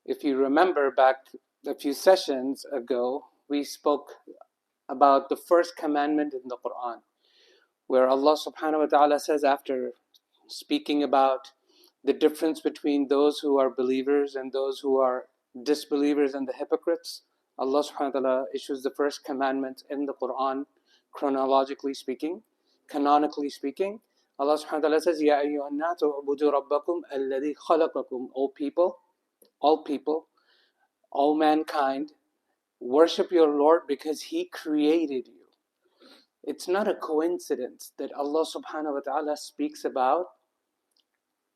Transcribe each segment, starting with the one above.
If you remember back a few sessions ago, we spoke about the first commandment in the Quran, where Allah subhanahu wa ta'ala says, after speaking about the difference between those who are believers and those who are disbelievers and the hypocrites, Allah subhanahu wa ta'ala issues the first commandment in the Quran, chronologically speaking, canonically speaking. Allah subhanahu wa ta'ala says, Ya ayyuhan nasu ubudu rabbakum alladhi khalaqakum. O people, all people, all mankind, worship your Lord because He created you. It's not a coincidence that Allah subhanahu wa ta'ala speaks about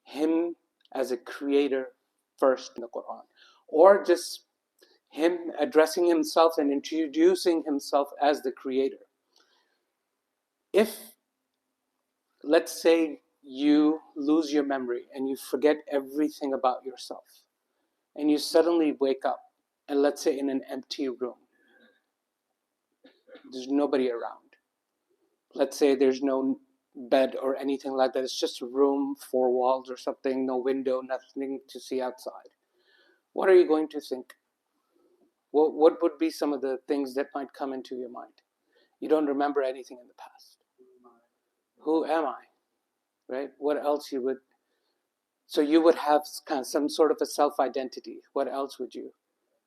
Him as a creator first in the Quran, or just Him addressing Himself and introducing Himself as the creator. If, let's say, you lose your memory and you forget everything about yourself, and you suddenly wake up, and let's say in an empty room, there's nobody around. Let's say there's no bed or anything like that. It's just a room, four walls or something, no window, nothing to see outside. What are you going to think? What would be some of the things that might come into your mind? You don't remember anything in the past. Who am I? Right? What else you would... So you would have kind of some sort of a self-identity. What else would you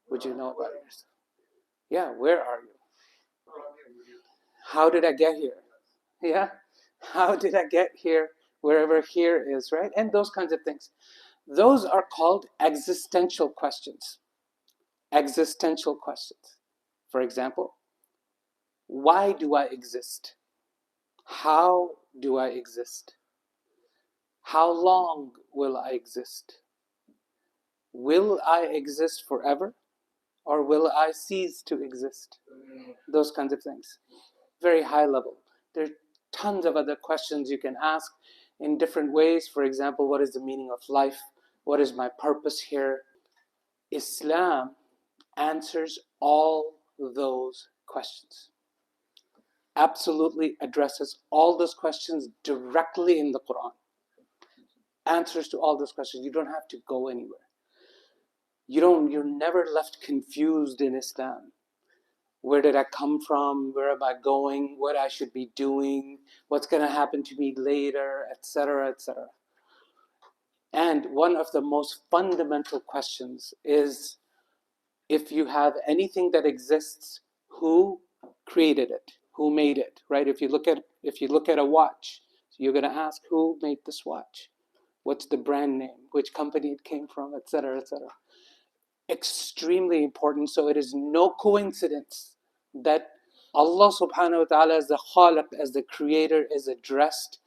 know about yourself? Yeah, where are you? How did I get here? Yeah, how did I get here? Wherever here is, right? And those kinds of things. Those are called existential questions. Existential questions. For example, why do I exist? How do I exist? How long will I exist? Will I exist forever? Or will I cease to exist? Those kinds of things. Very high level. There are tons of other questions you can ask in different ways. For example, what is the meaning of life? What is my purpose here? Islam answers all those questions. Absolutely addresses all those questions directly in the Quran. Answers to all those questions. You don't have to go anywhere. You're never left confused in Islam. Where did I come from? Where am I going? What I should be doing? What's going to happen to me later? Etc., etc. And one of the most fundamental questions is, if you have anything that exists, who created it? Who made it? Right? If you look at a watch, you're going to ask, who made this watch? What's the brand name? Which company it came from? Etc., etc. Extremely important. So it is no coincidence that Allah subhanahu wa ta'ala as the Khaliq, as the creator, is addressed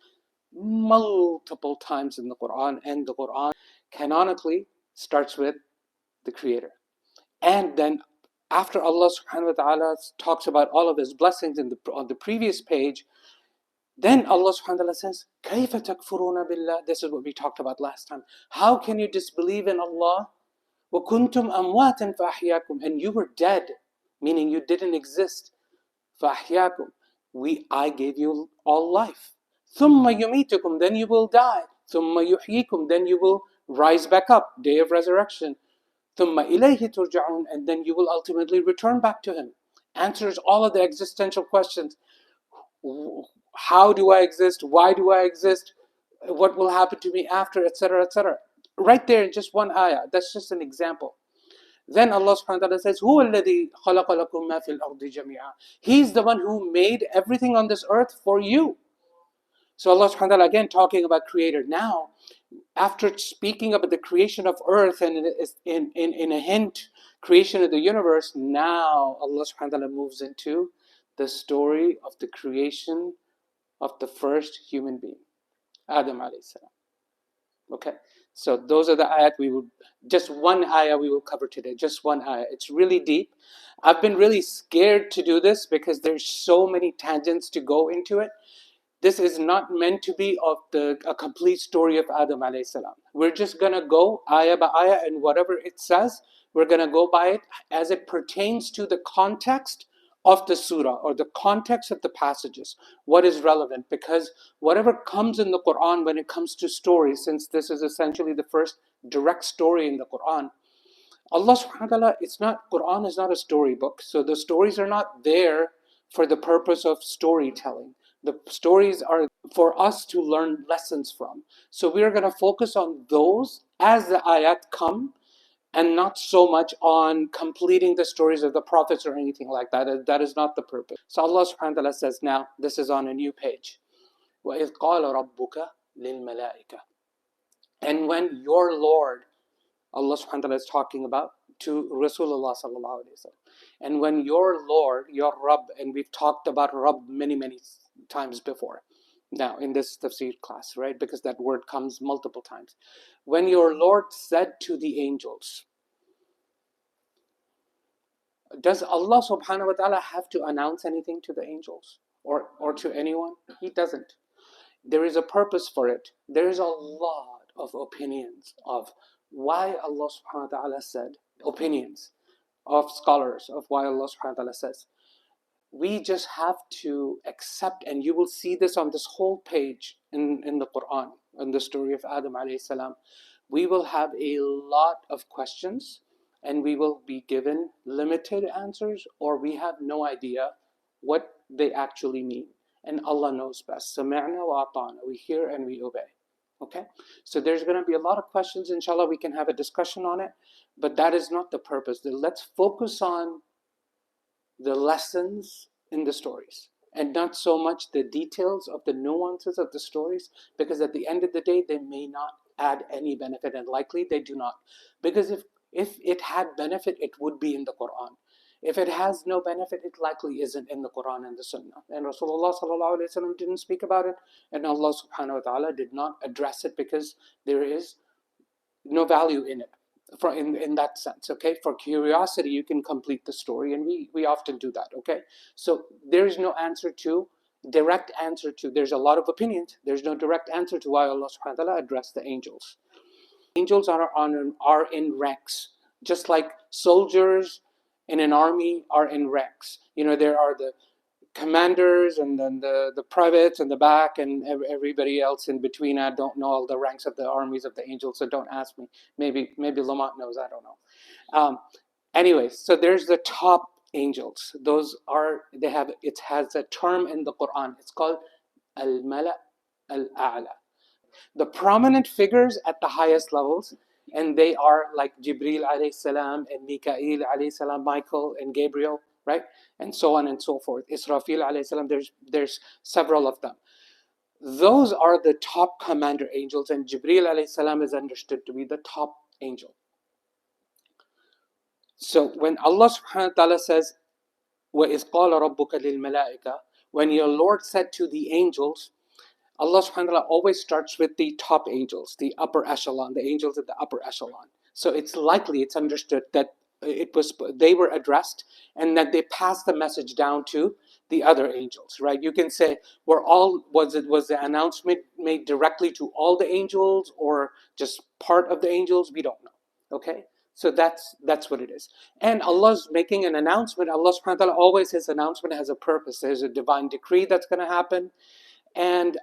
multiple times in the Quran, and the Quran canonically starts with the creator. And then after Allah subhanahu wa ta'ala talks about all of His blessings on the previous page, then Allah subhanahu wa ta'ala says, كَيْفَ تَكْفُرُونَ بِاللَّهِ. This is what we talked about last time. How can you disbelieve in Allah? وَكُنْتُمْ أَمْوَاتًا فَأَحْيَاكُمْ. And you were dead, meaning you didn't exist. فَأَحْيَاكُمْ. I gave you all life. ثُمَّ يُمِيتُكُمْ. Then you will die. ثُمَّ يُحْيِيكُمْ. Then you will rise back up, day of resurrection. ثُمَّ إِلَيْهِ تُرْجَعُونَ. And then you will ultimately return back to Him. Answers all of the existential questions. How do I exist? Why do I exist? What will happen to me after? Etc., etc. Right there in just one ayah. That's just an example. Then Allah subhanahu wa ta'ala says, هُوَ الَّذِي خَلَقَ لَكُم مَا فِي الْأَرْضِ جَمِيعًا. He's the one who made everything on this earth for you. So Allah subhanahu wa ta'ala again talking about creator. Now, after speaking about the creation of earth and in a hint, creation of the universe, now Allah subhanahu wa ta'ala moves into the story of the creation of the first human being, Adam alayhi salam. Okay, so those are the ayat just one ayah we will cover today, just one ayah. It's really deep. I've been really scared to do this because there's so many tangents to go into it. This is not meant to be a complete story of Adam alayhi salam. We're just going to go ayah by ayah, and whatever it says, we're going to go by it as it pertains to the context of the surah or the context of the passages, what is relevant. Because whatever comes in the Quran when it comes to stories, since this is essentially the first direct story in the Quran, Allah subhanahu wa ta'ala, Quran is not a storybook. So the stories are not there for the purpose of storytelling. The stories are for us to learn lessons from. So we are going to focus on those as the ayat come, and not so much on completing the stories of the prophets or anything like that. That is not the purpose. So Allah subhanahu wa ta'ala says, now this is on a new page. وَإِذْ قَالَ رَبُّكَ لِلْمَلَائِكَةِ. And when your Lord, Allah subhanahu wa ta'ala is talking about to Rasulullah sallallahu alayhi wa sallam. And when your Lord, your Rabb, and we've talked about Rabb many times before now in this tafsir class, right? Because that word comes multiple times. When your Lord said to the angels, does Allah subhanahu wa ta'ala have to announce anything to the angels or to anyone? He doesn't. There is a purpose for it. There is a lot of opinions of why Allah subhanahu wa ta'ala said, opinions of scholars of why Allah subhanahu wa ta'ala says. We just have to accept, and you will see this on this whole page in the Quran, in the story of Adam alayhi salam. We will have a lot of questions, and we will be given limited answers, or we have no idea what they actually mean. And Allah knows best. Sami'na wa ata'na. We hear and we obey. Okay? So there's going to be a lot of questions. Inshallah, we can have a discussion on it. But that is not the purpose. Let's focus on the lessons in the stories, and not so much the details of the nuances of the stories, because at the end of the day, they may not add any benefit, and likely they do not. Because if it had benefit, it would be in the Quran. If it has no benefit, it likely isn't in the Quran and the Sunnah. And Rasulullah sallallahu alaihi wasallam didn't speak about it, and Allah subhanahu wa ta'ala did not address it, because there is no value in it. In that sense, okay? For curiosity, you can complete the story, and we often do that, okay? So there is no direct answer to, there's a lot of opinions, there's no direct answer to why Allah subhanahu wa ta'ala addressed the angels. Angels are in ranks, just like soldiers in an army are in ranks. There are the commanders, and then the privates in the back, and everybody else in between. I don't know all the ranks of the armies of the angels, so don't ask me. Maybe Lamont knows, I don't know. Anyways, so there's the top angels. It has a term in the Quran. It's called al-Mala al-A'la. The prominent figures at the highest levels, and they are like Jibril alayhi salam and Mikael alayhi salam, Michael and Gabriel, right? And so on and so forth. Israfil alayhi salam, there's several of them. Those are the top commander angels, and Jibril alayhi salam is understood to be the top angel. So when Allah subhanahu wa ta'ala says, وَإِذْ قَالَ رَبُّكَ لِلْمَلَائِكَةِ, when your Lord said to the angels, Allah subhanahu wa ta'ala always starts with the top angels, the upper echelon, the angels at the upper echelon. So it's understood that they were addressed, and that they passed the message down to the other angels, right? You can say, was the announcement made directly to all the angels, or just part of the angels? We don't know, okay? So that's what it is. And Allah's making an announcement. Allah subhanahu wa ta'ala, always his announcement has a purpose. There's a divine decree that's going to happen. And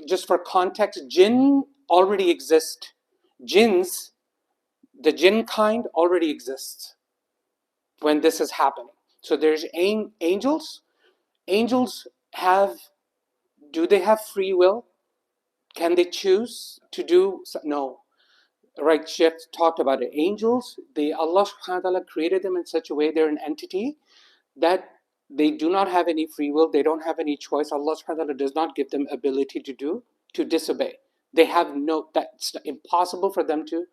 just for context, jinn already exist. The jinn kind already exists when this is happening. So there's angels. Angels do they have free will? Can they choose to do? No. Right, Sheikh talked about it. Angels, Allah subhanahu wa ta'ala created them in such a way, they're an entity that they do not have any free will, they don't have any choice. Allah subhanahu wa ta'ala does not give them ability to disobey. That's impossible for them to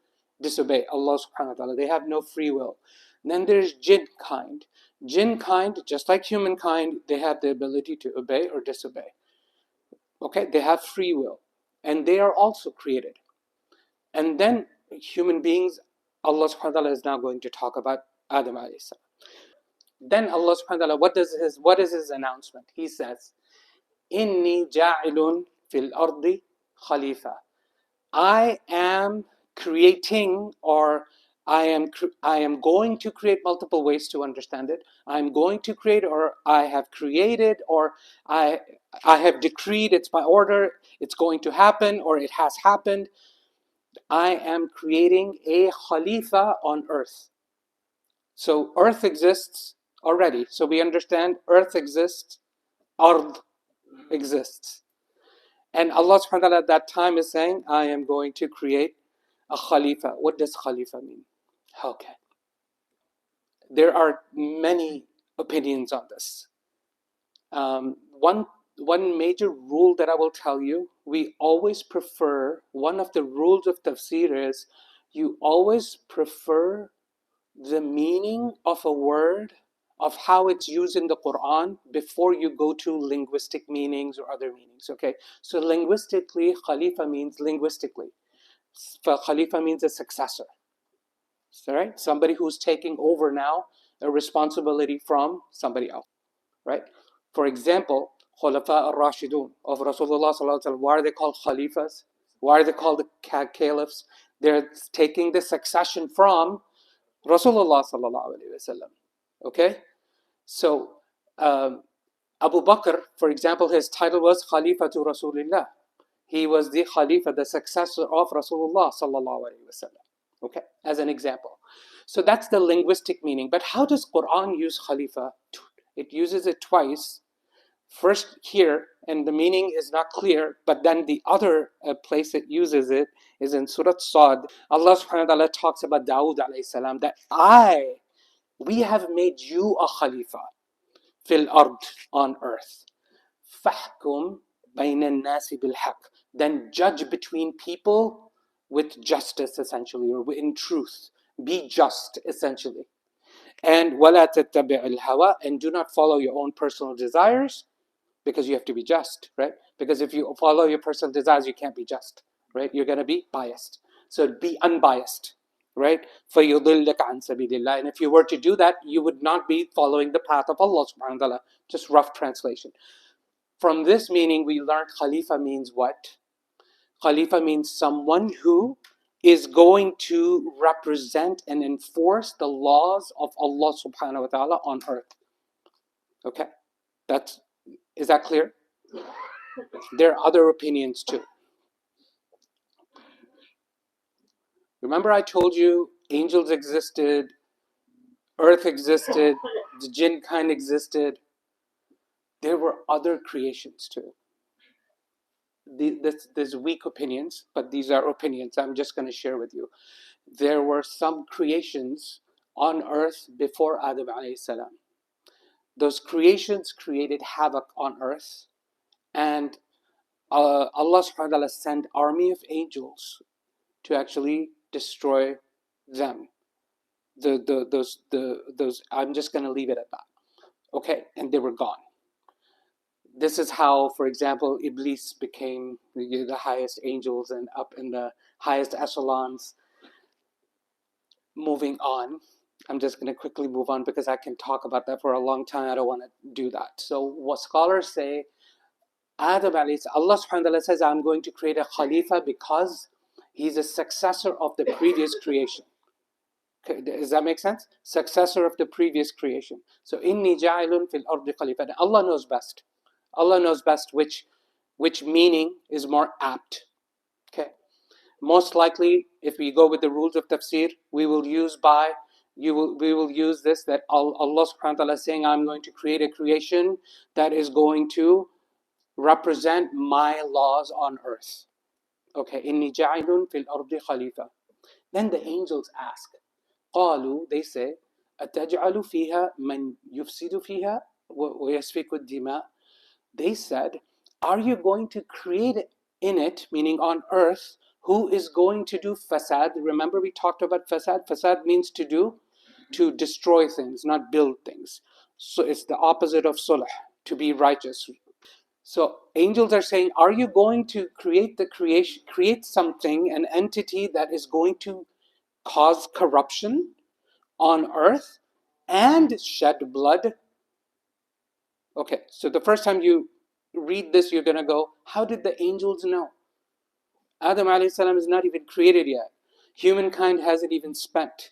disobey Allah subhanahu wa ta'ala. They have no free will. Then there's jinn kind. Jinn kind, just like humankind, they have the ability to obey or disobey. Okay, they have free will. And they are also created. And then human beings, Allah subhanahu wa ta'ala is now going to talk about Adam alayhi salam. Then Allah subhanahu wa ta'ala, what is his announcement? He says, Inni ja'ilun fil ardi Khalifah. I am creating, or I am going to create, multiple ways to understand it. I'm going to create, or I have created, or I have decreed, it's my order, it's going to happen, or it has happened. I am creating a Khalifa on earth. So earth exists already. So we understand earth exists, ard exists. And Allah subhanahu wa ta'ala at that time is saying, I am going to create a Khalifa. What does Khalifa mean? Okay. There are many opinions on this. One major rule that I will tell you, we always prefer, one of the rules of tafsir is, you always prefer the meaning of a word, of how it's used in the Quran, before you go to linguistic meanings or other meanings, okay? So linguistically, Khalifa means linguistically. Khalifa means a successor, right? Somebody who's taking over now a responsibility from somebody else, right? For example, Khulafa al-Rashidun of Rasulullah sallallahu alaihi wasallam, why are they called Khalifas? Why are they called the Caliphs? They're taking the succession from Rasulullah sallallahu alaihi wasallam. Okay, so Abu Bakr, for example, his title was Khalifa to Rasulullah. He was the Khalifa, the successor of Rasulullah sallallahu alaihi wasallam. Okay, as an example. So that's the linguistic meaning. But how does Quran use Khalifa? It uses it twice. First here, and the meaning is not clear, but then the other place it uses it is in Surah Sad. Allah subhanahu wa ta'ala talks about Dawood alayhi salam, that we have made you a Khalifa fil ard, on earth. Fahkum bayna nasi bil haqq, then judge between people with justice, essentially, or in truth. Be just, essentially. And وَلَا تَتَّبِعِ الْهَوَى, and do not follow your own personal desires, because you have to be just, right? Because if you follow your personal desires, you can't be just, right? You're going to be biased. So be unbiased, right? فَيُضِلَّكَ عَنْ سَبِيلِ اللَّهِ, and if you were to do that, you would not be following the path of Allah subhanahu wa ta'ala. Just rough translation. From this meaning, we learned Khalifa means what? Khalifa means someone who is going to represent and enforce the laws of Allah subhanahu wa ta'ala on earth. Okay? Is that clear? There are other opinions too. Remember I told you angels existed, earth existed, the jinn kind existed. There were other creations too. There's weak opinions, but these are opinions I'm just going to share with you. There were some creations on earth before Adam alayhi salam. Those creations created havoc on earth, and Allah subhanahu wa ta'ala sent army of angels to actually destroy them. Those I'm just going to leave it at that. Okay, and they were gone. This is how, for example, Iblis became the highest angels and up in the highest echelons. Moving on, I'm just going to quickly move on because I can talk about that for a long time. I don't want to do that. So what scholars say, Adam alayhi salam, Allah subhanahu wa ta'ala says, I'm going to create a Khalifa because he's a successor of the previous creation. Okay, does that make sense? Successor of the previous creation. So inni ja'ilun fil ardi khalifa. Allah knows best. Allah knows best which meaning is more apt. Okay. Most likely, if we go with the rules of tafsir, we will use this, that Allah subhanahu wa ta'ala is saying, I'm going to create a creation that is going to represent my laws on earth. Okay, inni ja'ilun fil ardi khalifa. Then the angels ask, قالوا, they say, أتجعل فيها من يفسد فيها ويسفك الدماء. They said, are you going to create in it, meaning on earth, who is going to do fasad? Remember we talked about fasad? Fasad means to destroy things, not build things. So it's the opposite of sulh, to be righteous. So angels are saying, are you going to create something, an entity that is going to cause corruption on earth and shed blood? Okay, so the first time you read this, you're going to go, how did the angels know? Adam alayhi salam is not even created yet. Humankind hasn't even spent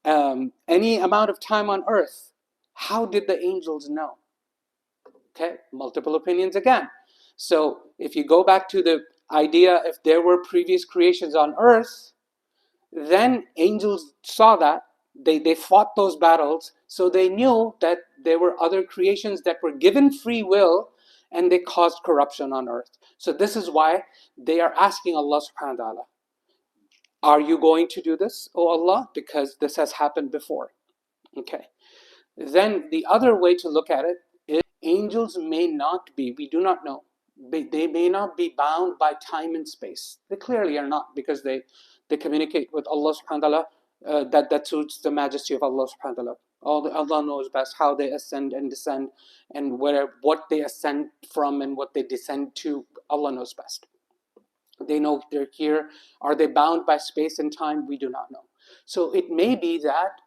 any amount of time on earth. How did the angels know? Okay, multiple opinions again. So if you go back to the idea, if there were previous creations on earth, then angels saw that. They fought those battles, so they knew that there were other creations that were given free will and they caused corruption on earth. So this is why they are asking Allah subhanahu wa ta'ala, are you going to do this, O Allah? Because this has happened before. Okay. Then the other way to look at it is angels may not be, we do not know, they may not be bound by time and space. They clearly are not, because they communicate with Allah subhanahu wa ta'ala. That suits the majesty of Allah subhanahu wa ta'ala. Allah knows best how they ascend and descend, and what they ascend from and what they descend to. Allah knows best. They know they're here. Are they bound by space and time? We do not know. So it may be that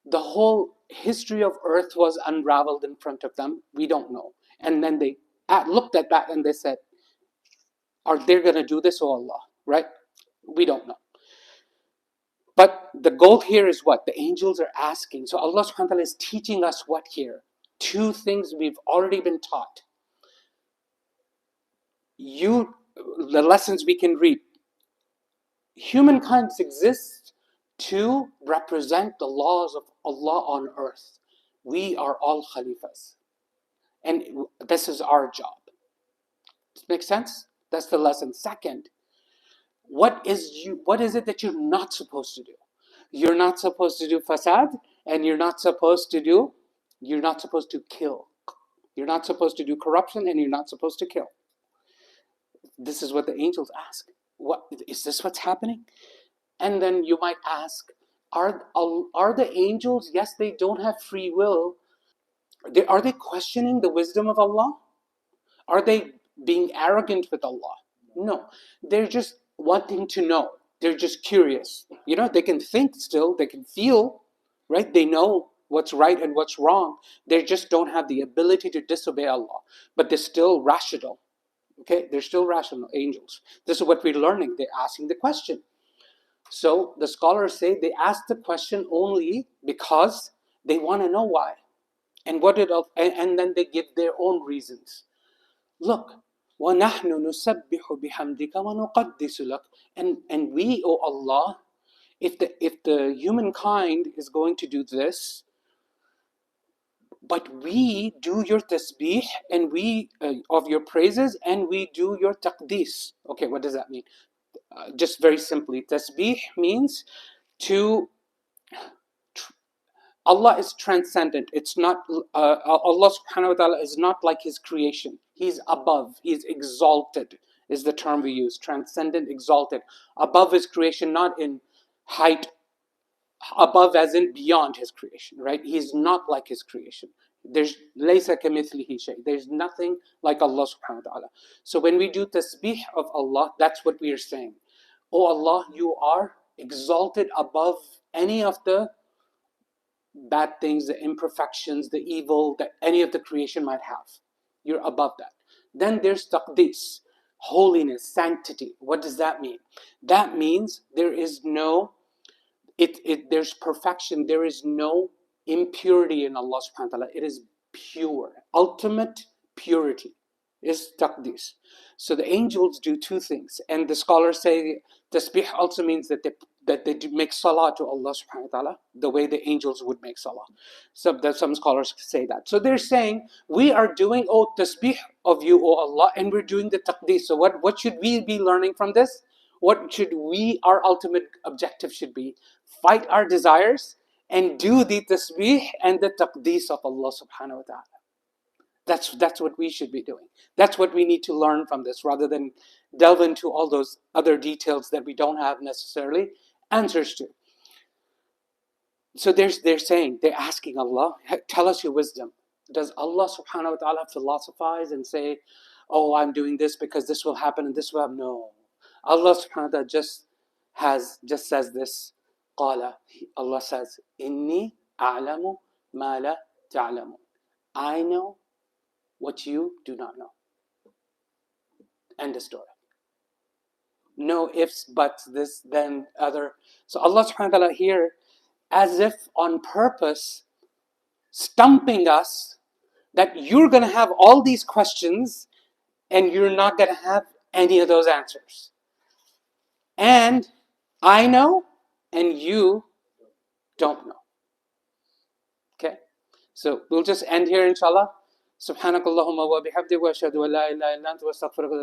the whole history of earth was unraveled in front of them. We don't know. And then they looked at that and they said, are they going to do this, O Allah? Right? We don't know. But the goal here is what? The angels are asking. So Allah subhanahu wa ta'ala is teaching us what here? Two things we've already been taught. The lessons we can read. Humankind exists to represent the laws of Allah on earth. We are all Khalifahs. And this is our job. Does it make sense? That's the lesson. Second, what is it that you're not supposed to do? You're not supposed to do fasad, and you're not supposed to kill. You're not supposed to do corruption, and you're not supposed to kill. This is what the angels ask. What is this? What's happening? And then you might ask, are the angels, yes, they don't have free will. Are they questioning the wisdom of Allah? Are they being arrogant with Allah? No. They're just wanting to know. They're just curious. They can think still, they can feel, right? They know what's right and what's wrong. They just don't have the ability to disobey Allah. But they're still rational. Okay? They're still rational angels. This is what we're learning. They're asking the question. So the scholars say they ask the question only because they want to know why. And then they give their own reasons. Look, وَنَحْنُ نُسَبِّحُ بِحَمْدِكَ وَنُقَدِّسُ لَكَ. And we, O Allah, if the humankind is going to do this, but we do your tasbih and we of your praises, and we do your taqdis. Okay, what does that mean? Just very simply, tasbih means Allah is transcendent. It's not Allah subhanahu wa ta'ala is not like his creation. He's above. He's exalted is the term we use. Transcendent, exalted. Above his creation, not in height, above as in beyond his creation, right? He's not like his creation. There's laysa kamithlihi shay. There's nothing like Allah subhanahu wa ta'ala. So when we do tasbih of Allah, that's what we are saying. Oh Allah, you are exalted above any of the bad things, the imperfections, the evil that any of the creation might have. You're above that. Then there's taqdis, holiness, sanctity. What does that mean? That means there is no, there's perfection. There is no impurity in Allah subhanahu wa ta'ala. It is pure. Ultimate purity is taqdis. So the angels do two things. And the scholars say tasbih also means that they make salah to Allah subhanahu wa ta'ala the way the angels would make salah. Some scholars say that. So they're saying, we are doing tasbih of you, O Allah, and we're doing the taqdis. So what should we be learning from this? Our ultimate objective should be, fight our desires and do the tasbih and the taqdis of Allah subhanahu wa ta'ala. That's what we should be doing. That's what we need to learn from this, rather than delve into all those other details that we don't have necessarily answers to. So they're asking Allah, tell us your wisdom. Does Allah subhanahu wa ta'ala philosophize and say, oh, I'm doing this because this will happen and this will happen? No. Allah subhanahu wa ta'ala just says this. Qala, Allah says, Inni a'lamu ma la ta'lamun. I know what you do not know. End of story. No ifs, buts, this, then, other. So Allah subhanahu wa ta'ala here, as if on purpose, stumping us that you're going to have all these questions and you're not going to have any of those answers. And I know, and you don't know. Okay? So we'll just end here, inshallah. Subhanakallahumma wa bihamdika wa ashhadu an la ilaha illa anta wa astaghfiruka